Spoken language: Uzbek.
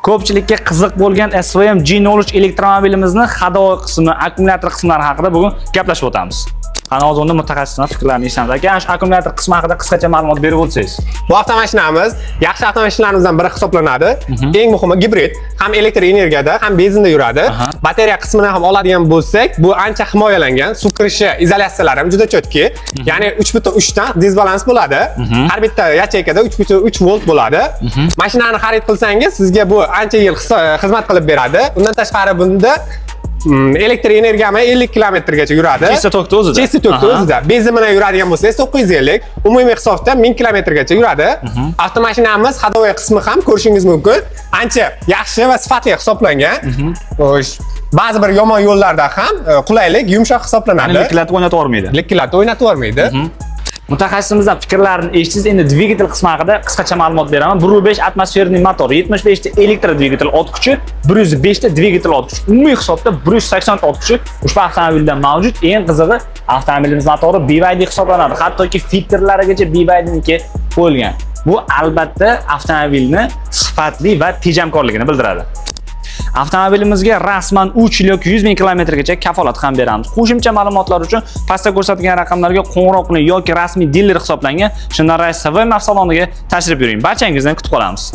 Ko'pchilikka qiziq bo'lgan SVM G03 elektromobilimizni hadovoy qismi, akkumulyator qismlari haqida bugun gaplashib o'tamiz. Qani hozir unda mutaxassislar fikrlarini eshitamiz. Aka, shu akkumulyator qismi haqida qisqacha ma'lumot berib o'tsangiz. Bu avtomashinamiz yaxshi avtomashinalardan biri hisoblanadi. Eng muhimi gibrid, ham elektr energiyada, ham benzinda yuradi. Bateriya qismini ham oladigan bo'lsak, bu ancha himoyalangan. Suv kirishi izolyatsiyalari ham juda chotki. Ya'ni 3.3 dan disbalans bo'ladi. Har bitta yacheykada 3.3 volt bo'ladi. Mashinani xarid qilsangiz, sizga bu ancha yil xizmat qilib beradi. Undan tashqari bunda elektr energiyami 50 kilometrgacha yuradi. Chista tokda o'zida. Chista tokda o'zida. Benzin bilan yuradigan bo'lsangiz 950, umumiy hisobda 1000 kilometrgacha yuradi. Avtomashinamiz hadovoy qismi ham ko'rishingiz mumkin. Ancha yaxshi va sifatli hisoblangan. Ba'zi bir yomon yo'llarda ham qulaylik, yumshoq hisoblanadi. Likillatib o'ynatib olmaydi. Likillatib o'ynatib olmaydi. Mutaxassisimizdan fikrlarini eshitsangiz, endi dvigatel qismi haqida qisqacha ma'lumot beraman. 1.5 atmosferniy motor, 75 ta elektr dvigatel ot kuchi, 105 ta dvigatel ot kuchi. Umumiy hisobda 180 ta ot kuchi ushbu avtomobilda mavjud. Eng qizig'i, avtomobilimiz motori BYD hisoblanadi. Hattoki filtrlarigacha BYDniki qo'yilgan. Bu albatta avtomobilni sifatli va tejamkorligini bildiradi. Avtomobilimizga rasman 3 yil yoki 100 ming kilometrgacha kafolat ham beramiz. Qo'shimcha ma'lumotlar uchun pastda ko'rsatilgan raqamlarga qo'ng'iroq qiling yoki rasmiy diler hisoblangan Shindaray SVM avtosaloniga tashrif buyuring. Barchangizdan kutib qolamiz.